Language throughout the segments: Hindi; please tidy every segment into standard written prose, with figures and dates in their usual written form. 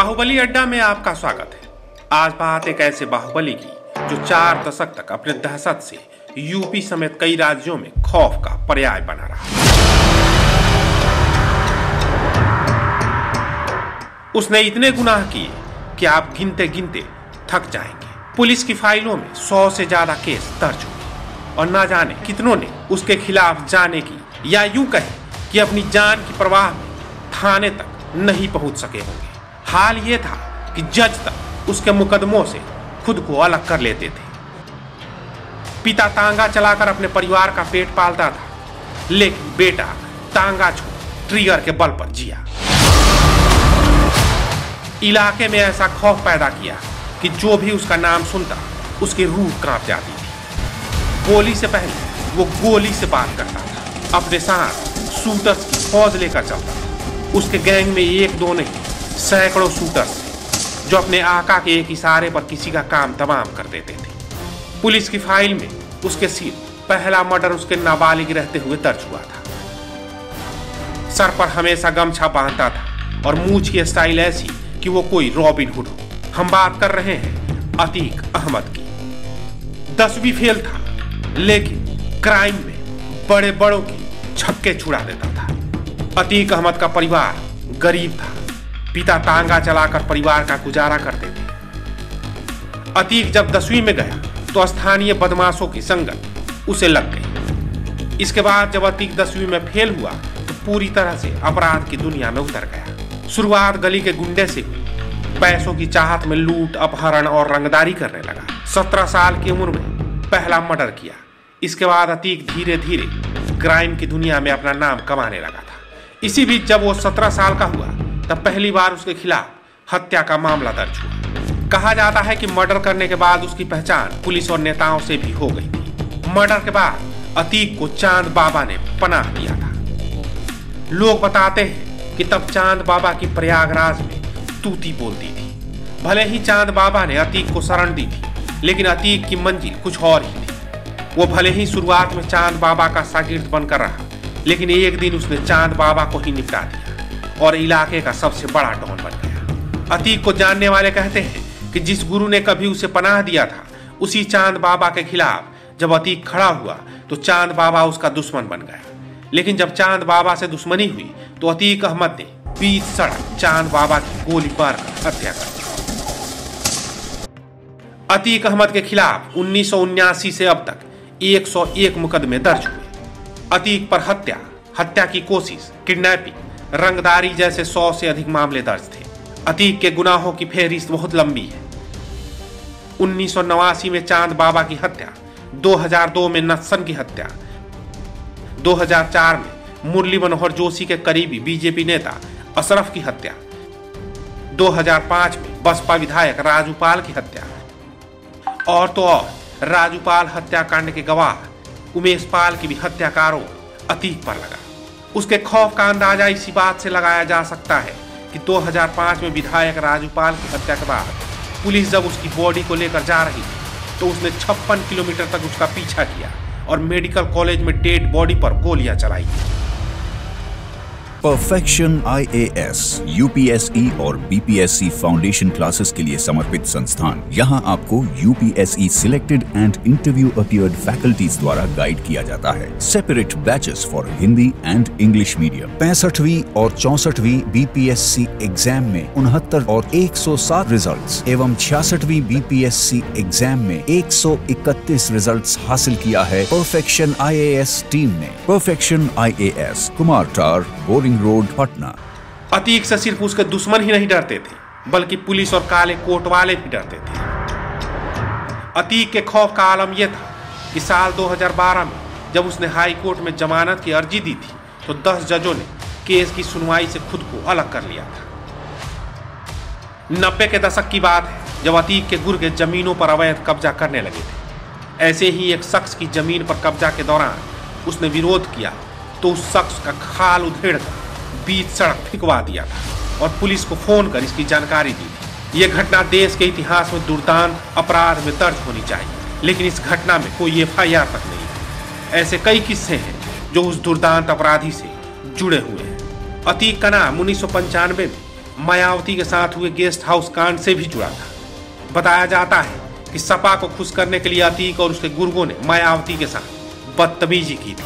बाहुबली अड्डा में आपका स्वागत है। आज बात एक ऐसे बाहुबली की जो 4 दशक तक अपने दहशत से यूपी समेत कई राज्यों में खौफ का पर्याय बना रहा। उसने इतने गुनाह किए कि आप गिनते गिनते थक जाएंगे। पुलिस की फाइलों में 100 से ज्यादा केस दर्ज हुए और ना जाने कितनों ने उसके खिलाफ जाने की या यूं कहे कि अपनी जान की परवाह में थाने तक नहीं पहुंच सके होंगे। हाल ये था कि जज तक उसके मुकदमों से खुद को अलग कर लेते थे। पिता तांगा चलाकर अपने परिवार का पेट पालता था, लेकिन बेटा तांगा छोड़ ट्रिगर के बल पर जिया। इलाके में ऐसा खौफ पैदा किया कि जो भी उसका नाम सुनता उसकी रूह कांप जाती थी। गोली से पहले वो गोली से बात करता था। अपने साथ शूटर्स की फौज लेकर चलता था। उसके गैंग में एक दो नहीं, सैकड़ों शूटर्स थे जो अपने आका के एक इशारे पर किसी का काम तमाम कर देते थे। पुलिस की फाइल में उसके सिर पहला मर्डर उसके नाबालिग रहते हुए दर्ज हुआ था। सर पर हमेशा गमछा बांधता था और मूंछ की स्टाइल ऐसी कि वो कोई रॉबिन हुड हो। हम बात कर रहे हैं अतीक अहमद की। 10वीं फेल था, लेकिन क्राइम में बड़े बड़ों की छक्के छुड़ा देता था। अतीक अहमद का परिवार गरीब था। पिता तांगा चलाकर परिवार का गुजारा करते थे। अतीक जब 10वीं में गया तो स्थानीय बदमाशों की संगत उसे लग गई। इसके बाद जब अतीक 10वीं में फेल हुआ तो पूरी तरह से अपराध की दुनिया में उतर गया। शुरुआत गली के गुंडे से हुई। पैसों की चाहत में लूट, अपहरण और रंगदारी करने लगा। 17 साल की उम्र में पहला मर्डर किया। इसके बाद अतीक धीरे धीरे क्राइम की दुनिया में अपना नाम कमाने लगा था। इसी बीच जब वो 17 साल का हुआ तब पहली बार उसके खिलाफ हत्या का मामला दर्ज हुआ। कहा जाता है कि मर्डर करने के बाद उसकी पहचान पुलिस और नेताओं से भी हो गई थी। मर्डर के बाद अतीक को चांद बाबा ने पनाह दिया था। लोग बताते हैं कि तब चांद बाबा की प्रयागराज में तूती बोलती थी। भले ही चांद बाबा ने अतीक को शरण दी थी, लेकिन अतीक की मंजिल कुछ और ही थी। वो भले ही शुरुआत में चांद बाबा का शागिर्द बनकर रहा, लेकिन एक दिन उसने चांद बाबा को ही निपटा दिया और इलाके का सबसे बड़ा डॉन बन गया। अतीक को जानने वाले कहते हैं कि जिस गुरु ने कभी उसे पनाह दिया था, उसी चांद बाबा के खिलाफ जब अतीक खड़ा हुआ तो चांद बाबा उसका दुश्मन बन गया। लेकिन जब चांद बाबा से दुश्मनी हुई तो अतीक अहमद ने बीच सड़क चांद बाबा की गोली मारकर हत्या कर दी। अतीक अहमद के खिलाफ 1979 से अब तक 101 मुकदमे दर्ज हुए। अतीक पर हत्या की कोशिश, किडनैपिंग, रंगदारी जैसे 100 से अधिक मामले दर्ज थे। अतीक के गुनाहों की फेहरिस्त बहुत लंबी है। 1989 में चांद बाबा की हत्या, 2002 में नत्सन की हत्या, 2004 में मुरली मनोहर जोशी के करीबी बीजेपी नेता अशरफ की हत्या, 2005 में बसपा विधायक राजूपाल की हत्या, और तो और राजूपाल हत्याकांड के गवाह उमेश पाल की भी हत्या का आरोप अतीक पर लगा। उसके खौफ का अंदाजा इसी बात से लगाया जा सकता है कि 2005 में विधायक राजूपाल की हत्या के बाद पुलिस जब उसकी बॉडी को लेकर जा रही थी तो उसने 56 किलोमीटर तक उसका पीछा किया और मेडिकल कॉलेज में डेड बॉडी पर गोलियां चलाई। परफेक्शन IAS, UPSE और BPSC फाउंडेशन क्लासेस के लिए समर्पित संस्थान। यहाँ आपको UPSE selected and interview appeared faculties द्वारा गाइड किया जाता है। Separate batches for Hindi and English medium. 65वीं और 64वीं BPSC एग्जाम में 69 और 107 रिजल्ट्स एवं 66वीं BPSC एग्जाम में 131 रिजल्ट्स हासिल किया है परफेक्शन IAS टीम ने। परफेक्शन IAS, कुमार टार, बोरिंग रोड, पटना। अतीक से सिर्फ उसके दुश्मन ही नहीं डरते थे, बल्कि पुलिस और काले कोट वाले भी डरते थे। अतीक के खौफ का आलम यह था कि साल 2012 में जब उसने हाई कोर्ट में जमानत की अर्जी दी थी तो 10 जजों ने केस की सुनवाई से खुद को अलग कर लिया था। 90 के दशक की बात है जब अतीक के गुर्गे जमीनों पर अवैध कब्जा करने लगे थे। ऐसे ही एक शख्स की जमीन पर कब्जा के दौरान उसने विरोध किया तो उस शख्स का खाल उधेड़कर बीच सड़क फिकवा दिया था और पुलिस को फोन कर इसकी जानकारी दी थी। यह घटना देश के इतिहास में दुर्दांत अपराध में दर्ज होनी चाहिए, लेकिन इस घटना में कोई FIR तक नहीं है। ऐसे कई किस्से हैं जो उस दुर्दांत अपराधी से जुड़े हुए हैं। अतीक का नाम 1995 में मायावती के साथ हुए गेस्ट हाउस कांड से भी जुड़ा था। बताया जाता है कि सपा को खुश करने के लिए अतीक और उसके गुर्गों ने मायावती के साथ बदतमीजी की थी।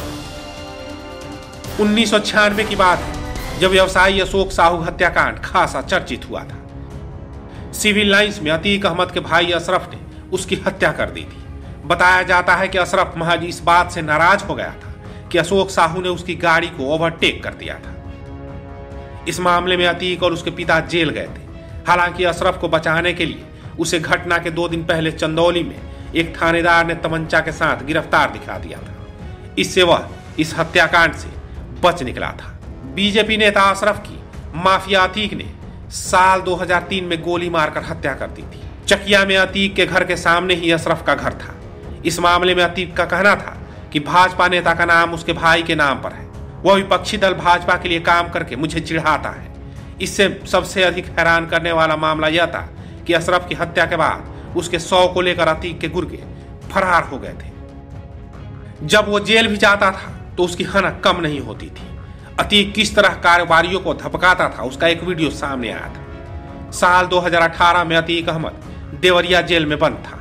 1996 की बात है जब व्यवसायी अशोक साहू हत्याकांड खासा चर्चित हुआ था। सिविल लाइंस में अतीक अहमद के भाई अशरफ ने उसकी हत्या कर दी थी। बताया जाता है कि अशरफ महज इस बात से नाराज हो गया था कि अशोक साहू ने उसकी गाड़ी को ओवरटेक कर दिया था। इस मामले में अतीक और उसके पिता जेल गए थे। हालांकि अशरफ को बचाने के लिए उसे घटना के 2 दिन पहले चंदौली में एक थानेदार ने तमंचा के साथ गिरफ्तार दिखा दिया था। इससे वह इस हत्याकांड से बच निकला था। बीजेपी नेता अशरफ की माफिया अतीक ने साल 2003 में गोली मारकर हत्या कर दी थी। चकिया में अतीक के घर के सामने ही अशरफ का घर था। इस मामले में अतीक का कहना था कि भाजपा नेता का नाम उसके भाई के नाम पर है। वह विपक्षी दल भाजपा के लिए काम करके मुझे चिढ़ाता है। इससे सबसे अधिक हैरान करने वाला मामला यह था कि अशरफ की हत्या के बाद उसके 100 को लेकर अतीक के गुर्गे फरार हो गए थे। जब वो जेल भी जाता था तो उसकी हनक कम नहीं होती थी। अतीक किस तरह कारोबारियों को धपकाता था उसका एक वीडियो सामने आया था। साल 2018 में अतीक अहमद देवरिया जेल में बंद था।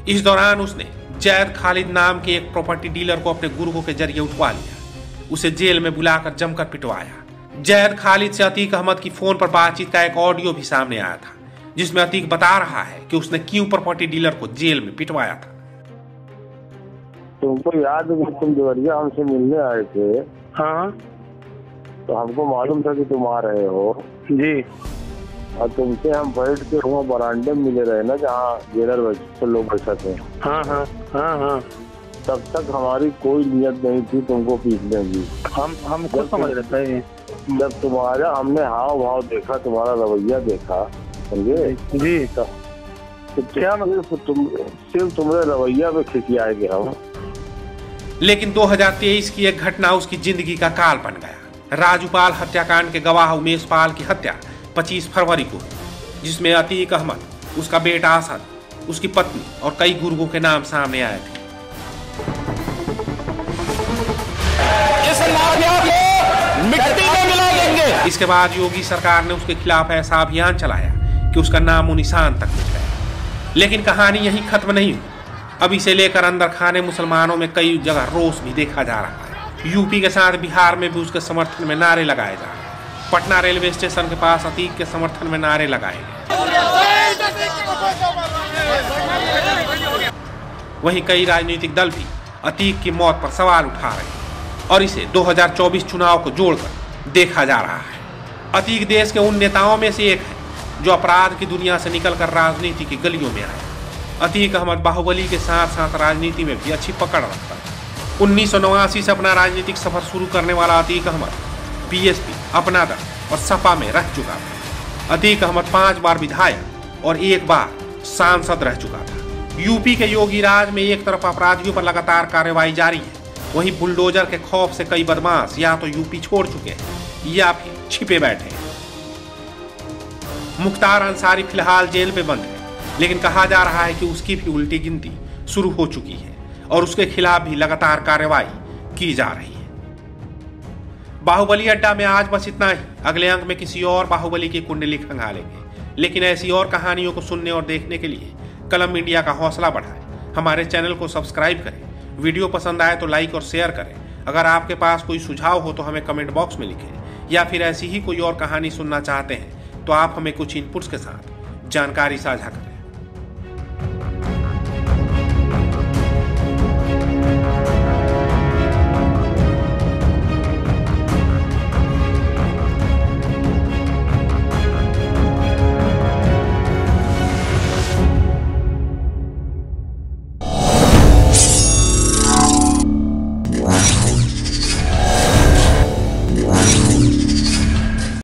इस दौरान उसने जैद खालिद नाम के एक प्रॉपर्टी डीलर को अपने गुर्गों के जरिए उठवा लिया। उसे जेल में बुलाकर जमकर पिटवाया। जैद खालिद से अतीक अहमद की फोन पर बातचीत का एक ऑडियो भी सामने आया था जिसमें अतीक बता रहा है कि उसने क्यों प्रॉपर्टी डीलर को जेल में पिटवाया था। तुमको याद है कि तुम देवरिया हमसे मिलने आए थे? हाँ। तो हमको मालूम था कि तुम आ रहे हो जी। और तुमसे हम बैठ के वहाँ बरामदे में मिले रहे ना जहाँ जेलर लोग बैठे थे। हाँ हाँ हाँ हाँ। तब तक हमारी कोई नियत नहीं थी तुमको पीटने की। हम खुद समझ रहे थे। जब तुम्हारा हमने हाव भाव देखा, तुम्हारा रवैया देखा, समझे जी। तो क्या सिर्फ तुम्हारे रवैया पे खिसियाएंगे हम। लेकिन 2023 की एक घटना उसकी जिंदगी का काल बन गया। राजूपाल हत्याकांड के गवाह उमेश पाल की हत्या 25 फरवरी को, जिसमें अतीक अहमद, उसका बेटा असद, उसकी पत्नी और कई गुर्गों के नाम सामने आए थे। मिट्टी में मिला देंगे। इसके बाद योगी सरकार ने उसके खिलाफ ऐसा अभियान चलाया कि उसका नामो निशान तक मिट गया। लेकिन कहानी यहीं खत्म नहीं हुई। अब इसे लेकर अंदर खाने मुसलमानों में कई जगह रोष भी देखा जा रहा है। यूपी के साथ बिहार में भी उसके समर्थन में नारे लगाए जा रहे हैं। पटना रेलवे स्टेशन के पास अतीक के समर्थन में नारे लगाए गए। वहीं कई राजनीतिक दल भी अतीक की मौत पर सवाल उठा रहे हैं और इसे 2024 चुनाव को जोड़कर देखा जा रहा है। अतीक देश के उन नेताओं में से एक है जो अपराध की दुनिया से निकलकर राजनीति की गलियों में आए। अतीक अहमद बाहुबली के साथ साथ राजनीति में भी अच्छी पकड़ रखता है। 1989 से अपना राजनीतिक सफर शुरू करने वाला अतीक अहमद बीएसपी, अपना दल और सपा में रह चुका था। अतीक अहमद 5 बार विधायक और 1 बार सांसद रह चुका था। यूपी के योगी राज में एक तरफ अपराधियों पर लगातार कार्रवाई जारी है, वहीं बुलडोजर के खौफ से कई बदमाश या तो यूपी छोड़ चुके हैं या फिर छिपे बैठे हैं। मुख्तार अंसारी फिलहाल जेल में बंद है, लेकिन कहा जा रहा है कि उसकी भी उल्टी गिनती शुरू हो चुकी है और उसके खिलाफ भी लगातार कार्रवाई की जा रही है। बाहुबली अड्डा में आज बस इतना ही। अगले अंक में किसी और बाहुबली की कुंडली खंगालेंगे, लेकिन ऐसी और कहानियों को सुनने और देखने के लिए कलम इंडिया का हौसला बढ़ाएं। हमारे चैनल को सब्सक्राइब करें। वीडियो पसंद आए तो लाइक और शेयर करें। अगर आपके पास कोई सुझाव हो तो हमें कमेंट बॉक्स में लिखें, या फिर ऐसी ही कोई और कहानी सुनना चाहते हैं तो आप हमें कुछ इनपुट्स के साथ जानकारी साझा करें।